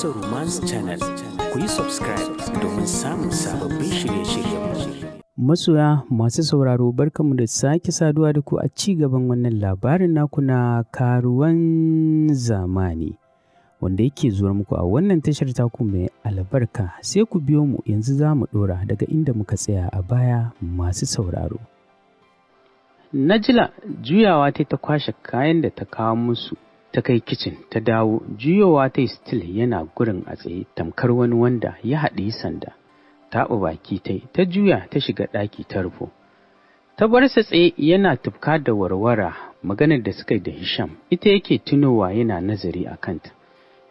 Hausa Romance Channel. Ku yi subscribe domin samun sababbin shirye-shiryen. Masoya masu sauraro barkanmu da sake saduwa da ku a ci gaban wannan labarin naku na karuwan zamani wanda yake zuwa muku a wannan tashar taku mai albarka. Sai ku biyo mu yanzu za mu ɗora daga inda muka tsaya a baya masu sauraro. Najila juyawa ta kwashe kayan da ta kawo musu ta kai kicin ta dawo, juyowa ta still yana gurin a tsaye tamkar wani wanda ya haɗi sanda. Taɓa baki ta juya ta shiga ɗaki ta rufo. Ta bar sa tsaye yana tufka da warwara maganar da suka yi da Hisham, ita yake tunowa yana nazari a kanta.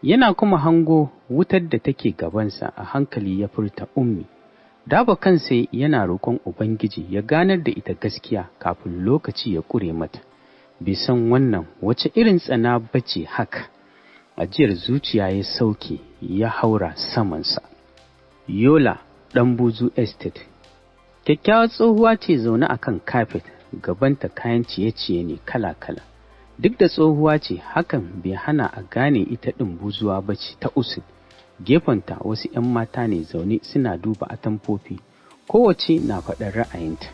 Yana kuma hango wutar da take gabansa, a hankali ya furta ummi. Daba kansa yana roƙon Ubangiji ya ganar da ita gaskiya kafin lokaci ya ƙure mata. Bai san wannan wace irin tsana bace haka. Ajiyar zuciya ya sauke ya haura samansa. Yola ɗan buzu estate. Kyakkyawar tsohuwa ce zaune a kan kafet, gabanta kayan ciye-ciye ne kala-kala. Duk da tsohuwa ce, hakan bai hana a gane ita ɗin buzuwa bace ta usul. Gefenta wasu 'yan mata ne zaune suna duba atamfofi, kowace na faɗar ra'ayinta.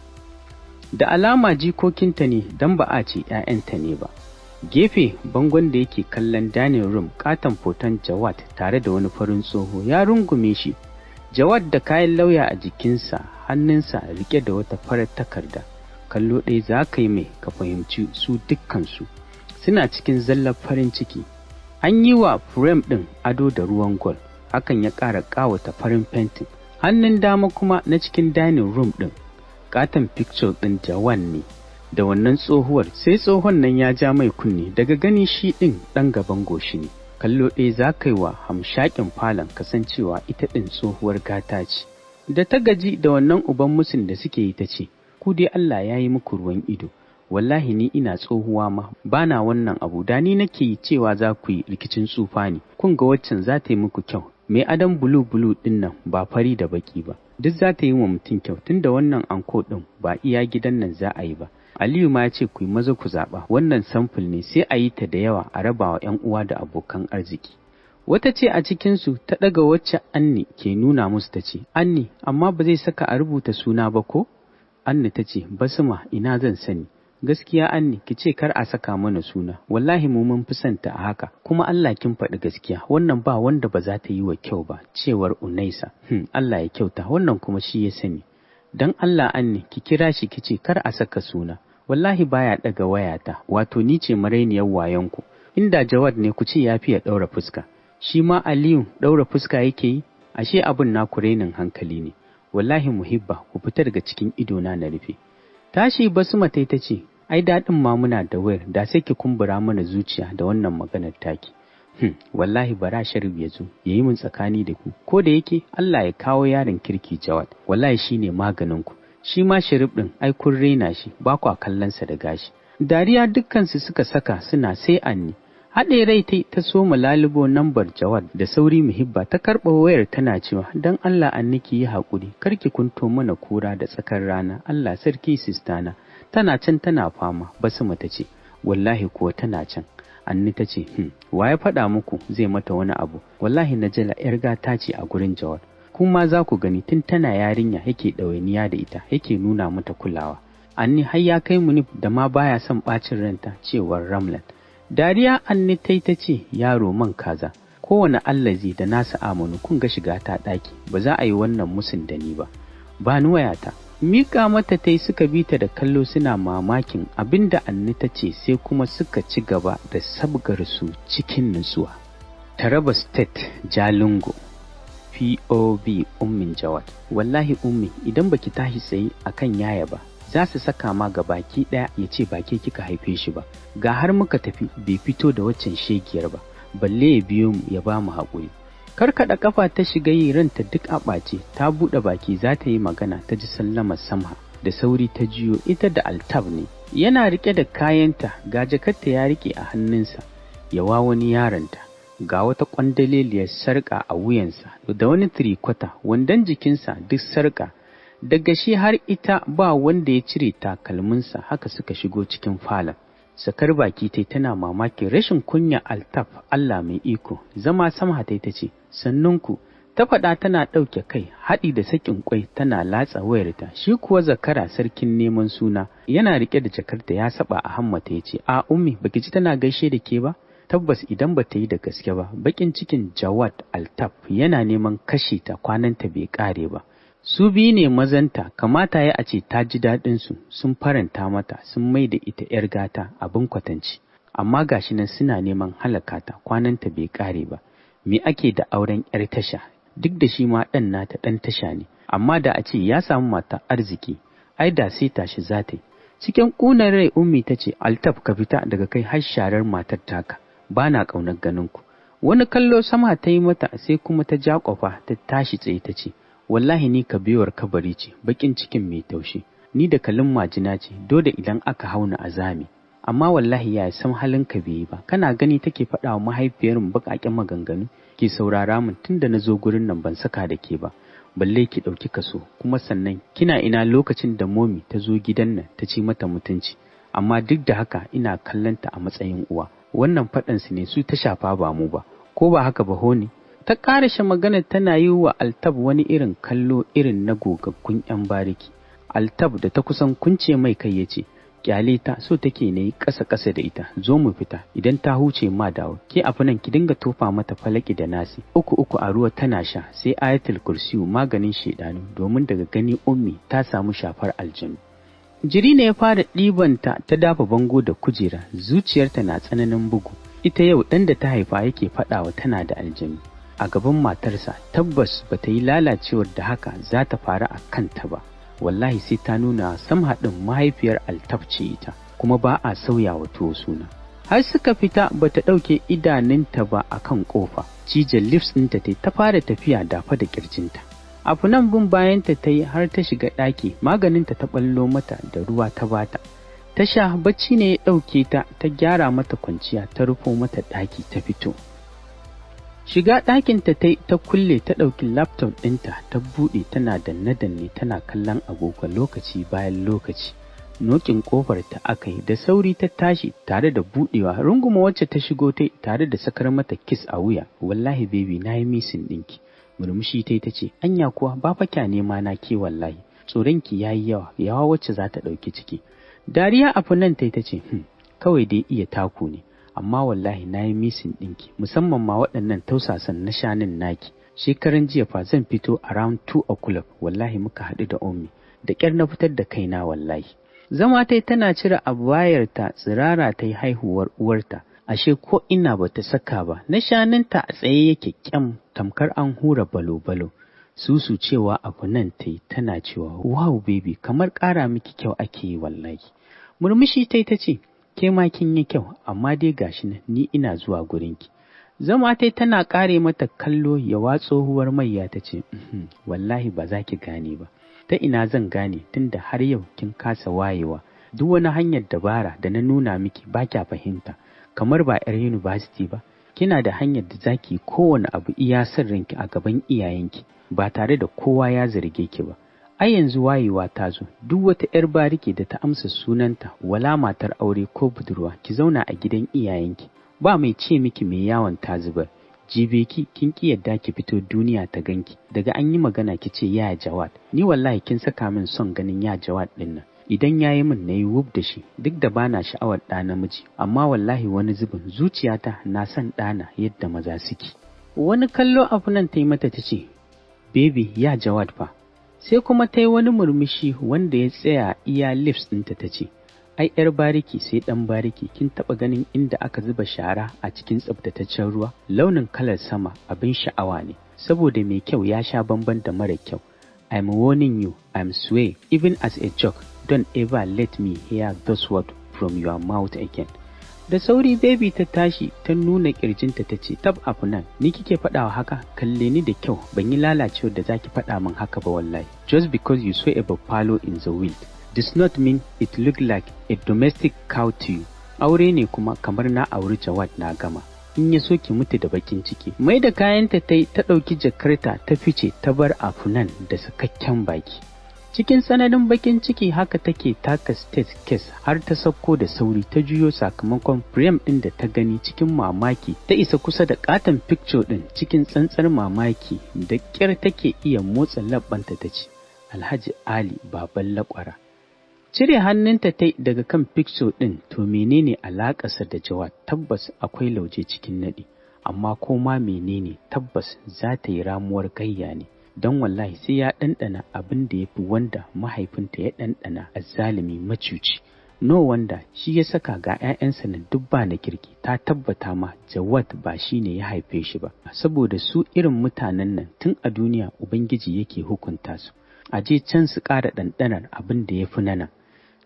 Da alama jikokinta ne don ba a ce 'ya'yanta ne ba. Gefe bangon da yake kallon dining room, katon foton Jawad tare da wani farin tsoho ya rungume shi. Jawad da kayan lauya a jikinsa, hannunsa rike da wata farar takarda. Kallo ɗaya za ka yi mai ka fahimci su dukkansu suna cikin zallar farin ciki. An yi wa frame ɗin ado da ruwan gold, hakan ya ƙara ƙawata farin fentin. Hannun dama kuma na cikin dining room ɗin, katon picture ɗin Jawan ne da wannan tsohuwar, sai tsohon nan ya ja mai kunne daga gani shi ɗin ɗan gaban goshi ne. Kallo ɗaya za ka yi wa hamshakin falon kasancewa ita ɗin tsohuwar gata ce. Da ta gaji da wannan uban musun da suke yi ta ce, ku dai Allah ya yi muku ruwan ido, wallahi ni ina tsohuwa ma bana wannan abu, da ni nake yi cewa za ku yi rikicin tsufa ne. Kun ga waccan za ta yi muku kyau, mai adon bulu ɗin nan ba fari da baki ba, duk za ta yi wa mutum kyau, tunda wannan anko ɗin ba iya gidan nan za a yi ba. Aliyu ma ya ce ku yi maza ku zaɓa, wannan samfur ne sai a yi ta da yawa a raba wa 'yan uwa da abokan arziki. Wata ce a cikinsu ta ɗaga wacce Anni ke nuna musu ta ce, Anni, amma ba zai saka a rubuta suna ba ko? Anni ta ce, Basma ina zan sani. Gaskiya Anni, ki ce kar a saka mana suna, wallahi mu mun fi santa a haka, kuma Allah kin faɗi gaskiya, wannan ba wanda ba za ta yi wa kyau ba, cewar Unaisa. Allah ya kyauta, wannan kuma shi ya sani. Dan Allah Anni, ki kira shi ki ce kar a saka suna. Wallahi baya ɗaga wayata, wato ni ce marainiyar wayonku. Inda Jawad ne ku ce ya fiye ɗaura fuska. Shi ma Aliyu ɗaura fuska yake yi, ashe abin naku rainin hankali ne. Wallahi Muhibba, ku fita daga cikin idona na rufe. Tashi Basma ta ce, ai daɗin ma muna da wayar, da sai ki kumbura mana zuciya da wannan maganar taki. Wallahi bara Sharif ya zo, ya yi mun tsakani da ku, ko da yake Allah ya kawo yaron kirki Jawad, wallahi shi ne maganinku. Shi ma Sharif ɗin ai kun raina shi, ba kwa kallonsa da gashi. Dariya dukkansu suka saka suna sai Anni. Haɗe rai ta soma lalubo nambar Jawad da sauri Muhibba ta karɓa wayar tana cewa, don Allah Anni ki yi haƙuri, kar ki kunto mana kura da tsakar rana, Allah sarki sistana. Tana can tana fama. Basma ta ce, wallahi kuwa tana can. Anni ta ce, wa ya faɗa muku zai mata wani abu? Wallahi Najala 'yar gata ce a gurin Jawad. Kuma za ku gani tun tana yarinya yake ɗawainiya da ita, yake nuna mata kulawa. Anni har ya kai Munif da ma baya son ɓacin ranta, cewar Ramlat. Dariya Anni ta ce, yaro man kaza, kowane allazi da nasa amanu kun ga shiga ta ɗaki, ba za a yi wannan musun da ni ba. Ba ni wayata. Mika mata suka bi ta da kallo suna mamakin abinda Anni ta ce, sai kuma suka ci gaba da sabgar su cikin nutsuwa. Taraba State, Jalingo. POB Ummin Jawad. Wallahi Ummi, idan baki tashi tsaye akan yaya ba, za su saka ma ga baki ɗaya ya ce ba ke kika haife shi ba. Ga har muka tafi bai fito da waccan shegiyar ba, balle ya biyo mu ya ba mu haƙuri. Karkaɗa ƙafa ta shiga yi ranta duk a ɓace, ta buɗe baki za ta yi magana ta ji sallamar Samha, da sauri ta jiyo ita da Altab ne. Yana riƙe da kayanta, ga jakarta ya riƙe a hannunsa, yawa wani yaronta. Ga wata kwandaleliyar sarƙa a wuyansa da wani tirikwata, wandon jikinsa duk sarƙa. Daga shi har ita ba wanda ya cire takalminsa, haka suka shigo cikin falon. Sakar baki tai tana mamakin rashin kunya Altaf. Allah mai iko. Zama Samha tai tace, "Sannunku." Ta faɗa tana ɗauke kai, haɗi da sakin kwai tana latsa wayarta. Shi kuwa Zakara sarkin neman suna yana rike da jakar da ya saba a hammata yace, "A ummi, baki ji tana gaishe da ke ba?" Tabbas idan ba ta yi da gaske ba, bakin cikin Jawad Altaf yana neman kashe ta, kwananta bai kare ba. Su biyu ne mazanta, kamata ya a ce ta ji daɗinsu, sun faranta mata, sun mai da ita 'yar gata abin kwatanci. Amma gashi nan suna neman halaka ta, kwananta bai kare ba. Me ake da auren 'yar tasha? Duk da shi ma ɗan nata ɗan tasha ne, amma da a ce ya samu mata arziki, ai da sai tashi za ta yi. Cikin ƙunar rai ummi ta ce, "Altaf, ka fita daga kai har sharar matar taka, ba na ƙaunar ganinku." Wani kallo Sama ta yi mata sai kuma ta ja ƙofa ta tashi tsaye ta ce, "Wallahi ni kabewar kabari ce, bakin cikin mai taushe, ni da kalin majina ce, dole idan aka hauna azami. Amma wallahi ya san halin ka bai yi ba, kana gani take faɗa wa mahaifiyar mu baƙaƙen maganganu, ki saurara min tunda na zo gurin nan ban saka da ke ba, balle ki ɗauki kaso, kuma sannan kina ina lokacin da momi ta zo gidan nan ta ci mata mutunci, amma duk da haka ina kallanta a matsayin uwa. Wannan faɗansu ne su ta shafa ba mu ba, ko ba haka ba honi?" Ta ƙarashe magana tana yi wa Altab wani irin kallo irin na gogaggun 'yan bariki. Altab da ta kusan kunce mai kai ya ce, "Kyale ta, so take na yi ƙasa-ƙasa da ita, zo mu fita, idan ta huce ma dawo, ke afi nan ki dinga tofa mata falaki da nasi, uku a ruwa tana sha, sai ayatul kursiyu maganin shedanu, domin daga gani ummi ta samu shafar aljanu." Jiri ne ya fara ɗibanta ta dafa bango da kujera, zuciyarta na tsananin bugu. Ita yau ɗan da ta haifa yake faɗawa tana da aljanu a gaban matarsa. Tabbas ba ta yi lalacewar da haka za ta faru a kanta ba. Wallahi sai ta nuna Samha ɗin mahaifiyar Altaf ce ita, kuma ba a sauya wa tuwo suna. Har suka fita ba ta ɗauke idanunta ba a kan ƙofa. Cijin lips ɗinta ta fara tafiya dafa da ƙirjinta. Abu nan bin bayanta ta yi har ta shiga ɗaki, maganinta ta ɓallo mata da ruwa ta bata. Ta sha, bacci ne ya ɗauke ta, ta gyara mata kwanciya, ta rufo mata ɗaki ta fito. Shiga ɗakinta ta kulle, ta ɗauki laptop ɗinta ta buɗe, tana danne-danne tana kallon agogo lokaci bayan lokaci. Nokin ƙofar ta aka yi, da sauri ta tashi tare da buɗewa, runguma wacce ta shigo tare da sakar mata kiss a wuya. "Wallahi baby, na yi misin ɗinki." Murmushi ta ce, "Anya kuwa ba fa kya nema na ke wallahi, tsoronki ya yi yawa wacce za ta ɗauki ciki." Dariya a funan ta ce, "Kawai dai iya taku ne, amma wallahi na yi misin ɗinki, musamman ma waɗannan tausasan na shanin naki. Shekaran jiya fa zan fito around 2 o'clock, wallahi muka haɗu da ummi, da ƙyar na fitar da kaina wallahi." Zama tana cire abayarta, tsirara ta yi haihuwar uwarta, ashe ko ina ba ta saka ba, na shaninta a tsaye yake kyam tamkar an hura balo-balo. Susu cewa abu nan tana cewa, "Wow baby, kamar ƙara miki kyau ake yi wallahi." Murmushi ta ce, "Ke ma kin yi kyau, amma dai gashi nan ni ina zuwa gurinki." Zama tana ƙare mata kallo, ya watso huwar maiya ta ce, "Wallahi ba za ki gane ba." "Ta ina zan gane tunda har yau kin kasa wayewa? Duk wani hanyar dabara da na nuna miki ba kya fahimta, kamar ba 'yar university ba. Kina da hanyar da zaki kowane abu iya son ranki a gaban iyayenki, ba tare da kowa ya zarge ki ba. Ai yanzu wayewa ta zo, duk wata 'yar bariki da ta amsa sunanta, wala matar aure ko budurwa, ki zauna a gidan iyayenki, ba mai ce miki mai yawon ta zubar. Jibe kin ki yadda ki fito duniya ta ganki, daga an yi magana ki ce ya Jawad. Ni wallahi kin saka min son ganin ya Jawad din nan. Idan yayi min nayi wub da shi, duk da bana sha'awar ɗa namiji, amma wallahi wani zubin zuciyata na son ɗana yadda maza suke." Wani kallo abu nan ta yi mata ta ce, "Baby, ya Jawad fa." Sai kuma ta yi wani murmushi wanda ya tsaya iya lips ɗinta ta ce, "Ai 'yar bariki sai ɗan bariki, kin taɓa ganin inda aka zuba shara a cikin tsabtataccen ruwa? Launin kalar sama abin sha'awa ne, saboda mai kyau ya sha bamban da mara kyau. I'm warning you, I'm swear, even as a joke, don't ever let me hear those words from your mouth again." Da sauri baby ta tashi ta nuna kirjinta ta ce, "Tab afu nan, ni kike faɗawa haka? Kalle ni da kyau, ban yi lalacewar da zaki faɗa min haka ba wallahi. Just because you saw a buffalo in the wild does not mean it look like a domestic cow to you. Aure ne kuma kamar na auri Jawad na gama. In ya so ki mutu da bakin ciki." Mai da kayanta ta ɗauki jakarta ta fice, ta bar afu nan da sakakken baki. Cikin tsananin bakin ciki haka take taka staircase har ta sauko da sauri ta juyo sakamakon frame ɗin da ta gani cikin mamaki ta isa kusa da katon picture ɗin cikin tsantsar mamaki da ƙyar take iya motsa labbanta ta ce, Alhaji Ali baban lakwara. Cire hannunta ta daga kan picture ɗin to menene alaƙarsa da Jawad tabbas akwai lauje cikin naɗi, amma ko ma menene tabbas za ta yi ramuwar gayya ne. Don wallahi sai ya ɗanɗana abin da ya fi wanda mahaifinta ya ɗanɗana azzalumi macuci. No wanda shi ya saka ga 'ya'yansa na dubba na kirki ta tabbata ma Jawad ba shi ne ya haife shi ba, saboda su irin mutanen nan tun a duniya Ubangiji yake hukunta su. A je can su ƙara ɗanɗanar abin da ya fi nan.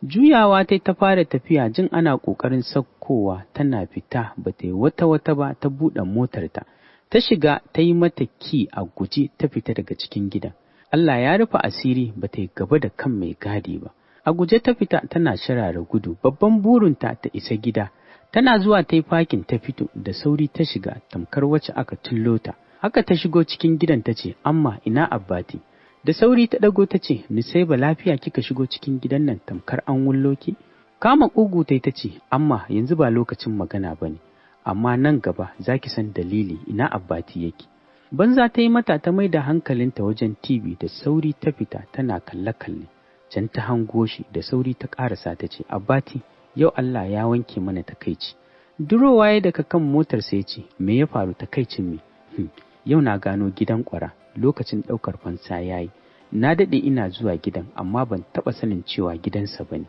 Juyawa ta fara tafiya jin ana ƙoƙarin saukowa tana fita ba ta yi wata ba ta buɗe motarta. Ta shiga ta yi mata ki a guje ta fita daga cikin gidan. Allah ya rufe asiri ba ta yi gaba da kan mai gadi ba. A guje ta fita tana sharara gudu, babban burinta ta isa gida. Tana zuwa ta yi fakin ta fito da sauri ta shiga tamkar wacce aka tullo ta. Haka ta shigo cikin gidan ta ce, Amma ina Abbati? Da sauri ta ɗago ta ce, Ni sai ba lafiya kika shigo cikin gidan nan tamkar an wullo ki? Kama ƙugu ta ce, Amma yanzu ba lokacin magana ba ne. Amma nan gaba za ki san dalili ina Abbati yake. Banza ta yi mata ta mai da hankalinta wajen TV da sauri ta fita tana kalle-kalle. Can ta hango shi da sauri ta ƙarasa ta ce, Abbati, yau Allah ya wanke mana takaici. Durowa ya daga kan motar sai ce, Me ya faru takaicin me? Yau na gano gidan ƙwara, lokacin ɗaukar fansa ya yi. Na daɗe ina zuwa gidan amma ban taɓa sanin cewa gidansa ba ne.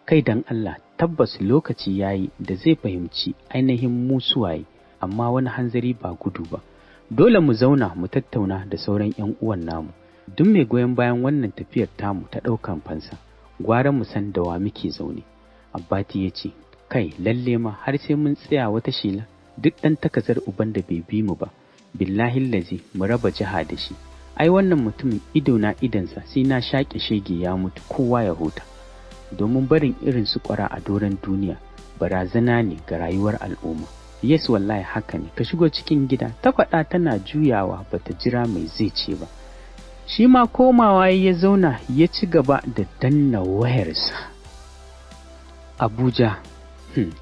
Kai dan Allah tabbas lokaci yayi da zai fahimci ainihin mu suwaye, amma wani hanzari ba gudu ba. Dole mu zauna mu tattauna da sauran 'yan uwan namu. Duk mai goyon bayan wannan tafiyar tamu ta ɗaukan fansa, gwara mu san da wa muke zaune. Abbati ya ce, Kai lalle ma har sai mun tsaya wata shela, duk ɗan takazar uban da bai bi mu ba, billahi lazi mu raba jiha da shi. Ai wannan mutumin ido na idansa sai na shaƙe shege ya mutu kowa ya huta. Domin barin irin su ƙwara a doron duniya barazana ne ga rayuwar al'umma. Yes wallahi haka ne, ka shigo cikin gida, ta faɗa tana juyawa bata jira mai zai ce ba. Shi ma komawa ya zauna ya ci gaba da danna wayarsa. Abuja,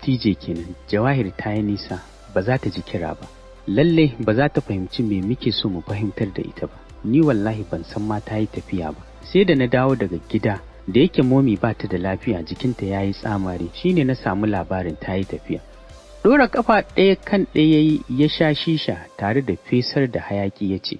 TJ kenan, Jawahir ta yi nisa, ba za ta ji kira ba. Lalle ba za ta fahimci me muke so mu fahimtar da ita ba. Ni wallahi ban san ma ta yi tafiya ba. Sai da na dawo daga gida, da yake momi ba ta da lafiya jikinta ya yi tsamari, shine na samu labarin ta yi tafiya. Ɗora ƙafa ɗaya kan ɗaya ya sha shisha tare da fesar da hayaki ya ce,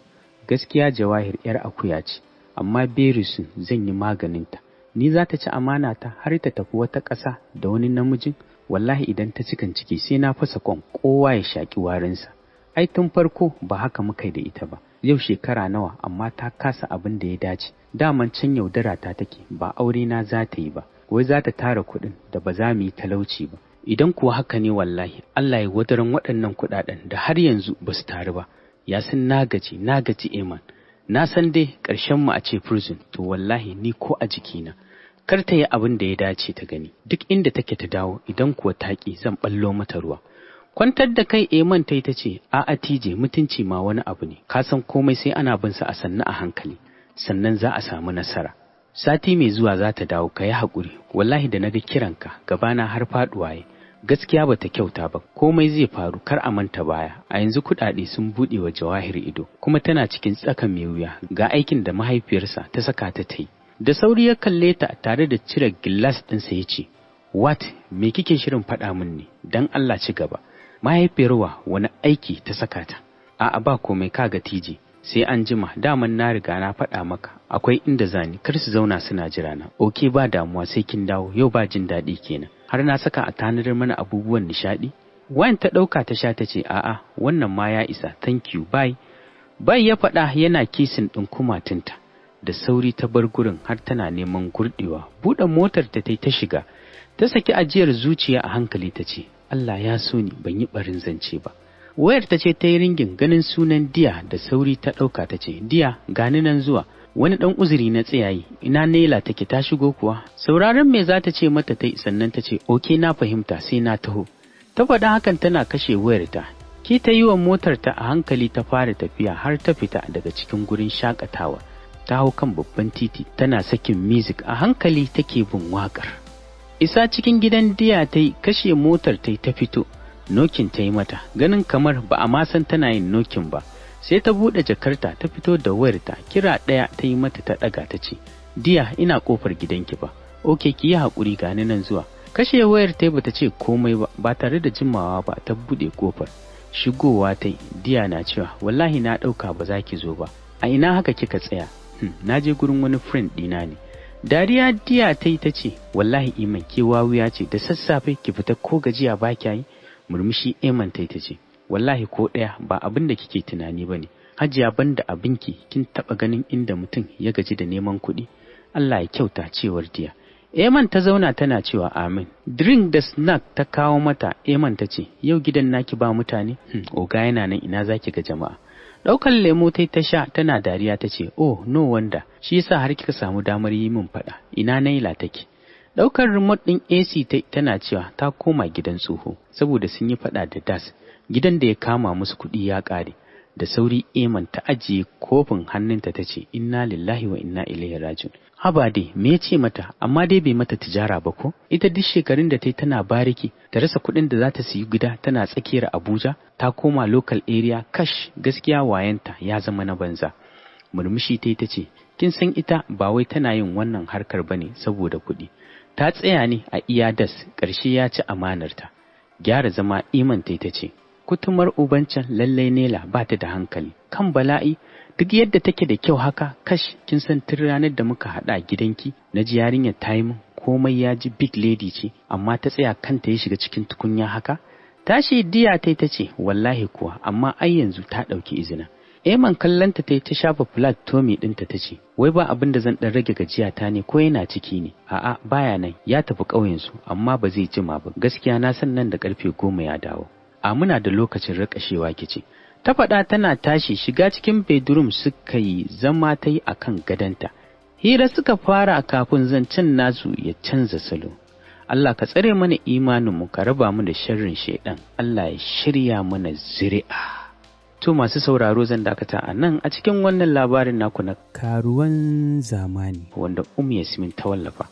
Gaskiya Jawahir 'yar akuya ce, amma Berisun zan yi maganinta. Ni za ta ci amana ta har ta tafi wata ƙasa da wani namijin, wallahi idan ta cikan ciki sai na fasa kwan kowa ya shaƙi warinsa. Ai tun farko ba haka muka yi da ita ba. Yau shekara nawa amma ta kasa abin da ya dace. Daman can yaudara ta take, ba aure na za ta yi ba. Wai za ta tara kuɗin da ba za mu yi talauci ba. Idan kuwa haka ne wallahi Allah ya wadaran waɗannan kuɗaɗen da har yanzu ba su taru ba. Ya san na gaji Eman. Na san dai ƙarshen mu a ce prison, to wallahi ni ko a jikina. Kar ta yi abin da ya dace ta gani. Duk inda take ta dawo, idan kuwa ta ƙi zan ɓallo mata ruwa. Kwantar da kai Eman ta ce, A'a TJ, mutunci ma wani abu ne. Ka san komai sai ana bin sa a sannu a hankali, sannan za a samu nasara. Sati mai zuwa za ta dawo, ka yi haƙuri. Wallahi da na ga kiranka gabana har faɗuwa ya. Gaskiya ba ta kyauta ba, komai zai faru, kar a manta baya. A yanzu kuɗaɗe sun buɗe wa Jawahir ido, kuma tana cikin tsaka mai wuya ga aikin da mahaifiyarsa ta saka ta yi. Da sauri ya kalle ta tare da cire gilas ɗinsa ya ce, What, me kike shirin faɗa min ne? Dan Allah ci gaba. Mahaifiyarwa wani aiki ta saka ta? A'a ba komai, kaga TJ, sai an jima, daman na riga na faɗa maka, akwai inda zani, kar su zauna suna jira na. Oke ba damuwa, sai kin dawo, yau ba jin daɗi kenan. Har na saka a tanadar mana abubuwan nishaɗi? Wayan ta ɗauka ta sha ta ce, A'a, wannan ma ya isa, thank you, bye. Bai ya faɗa yana kisin ɗin kumatunta. Da sauri ta bar gurin har tana neman gurɗewa. Buɗe motar ta ta shiga. Ta saki ajiyar zuciya a hankali ta ce, Allah ya so ni ban yi ɓarin zance ba. Wayar ta ce ta yi ringin ganin sunan Diya, da sauri ta ɗauka ta ce, Diya, gani nan zuwa. Wani ɗan uzuri na tsayayi, ina Naila take, ta shigo kuwa? Sauraron me za ta ce mata ta yi, sannan ta ce, Oke na fahimta, sai na taho. Ta faɗa hakan tana kashe wayarta. Ki ta yi wa motarta a hankali ta fara tafiya har ta fita daga cikin gurin shakatawa. ta hau kan babban titi tana sakin music a hankali take bin waƙar. Isa cikin gidan Diya ta yi, kashe motar ta yi ta fito, nokin ta yi mata, ganin kamar ba a ma san tana yin nokin ba. Sai ta buɗe jakarta ta fito da wayarta, kira ɗaya ta yi mata ta ɗaga ta ce, Diya ina ƙofar gidanki ba, oke ki yi haƙuri gani nan zuwa. Kashe wayar ta bata ce komai ba tare da jimawa ba ta buɗe ƙofar. Shigowa ta yi, Diya na cewa wallahi na ɗauka ba za ki zo ba, a ina haka kika tsaya? Na je gurin wani friend ɗina ne. Dariya Diya ta yi ta ce, wallahi Iman ke wawuya ce, da sassafe ki fita ko gajiya ba kya yi? Murmushi Iman ta yi ta ce, wallahi ko ɗaya ba abin da kike tunani ba ne. Hajiya banda abinki kin taɓa ganin inda mutum ya gaji da neman kuɗi? Allah ya kyauta, cewar Diya. Eman ta zauna tana cewa amin. Drink da snack ta kawo mata. Eman ta ce, yau gidan naki ba mutane? Oga yana nan, ina zaki ga jama'a. Ɗaukar lemo ta sha tana dariya ta ce, oh no wonder, shi yasa har kika samu damar yi min faɗa. Ina Naila take? Ɗaukar remote ɗin AC tana cewa ta koma gidan tsoho saboda sun yi faɗa da Das, gidan da ya kama musu kuɗi ya ƙare. Da sauri Eman ta ajiye kofin hannunta ta ce, inna lillahi wa inna ilaihi rajiun. Haba dai, me ya ce mata, amma dai bai mata tijara ba ko? Ita duk shekarun da ta yi tana bariki, ta rasa kuɗin da za ta siyi gida tana tsakiyar Abuja, ta koma local area, kash, gaskiya wayanta ya zama na banza. Murmushi ta ce, kin san ita ba wai tana yin wannan harkar ba ne saboda kuɗi. Ta tsaya ne a iya Das, ƙarshe ya ci amanarta. Gyara zama Iman ta ce, kutumar ubancan lallai Nela ba ta da hankali, kan bala'i. Duk yadda take da kyau haka, kash, kin san tun ranar da muka haɗa gidanki na ji yarinyar ta yi min komai, ya ji big lady ce, amma ta tsaya kanta ya shiga cikin tukunya haka. Tashi Diya ta ce, wallahi kuwa, amma ai yanzu ta ɗauki izina. Eman kallanta ta shafa flat Tommy ɗinta ta ce, wai ba abin da zan ɗan rage gajiya ta ne ko yana ciki ne? A'a baya nan, ya tafi ƙauyensu, amma ba zai jima ba, gaskiya na san nan da ƙarfe 10 ya dawo. A muna da lokacin rakashewa kice. Ta faɗa tana tashi, shiga cikin bedroom suka yi zama ta yi a kan gadonta. Hira suka fara kafin zancen nasu ya canza salo. Allah ka tsare mana imaninmu, ka raba mu da sharrin shaiɗan. Allah ya shirya mana zuri'a. To masu sauraro, zan dakata a nan a cikin wannan labarin naku na karuwan zamani wanda Yasmin ta wallafa.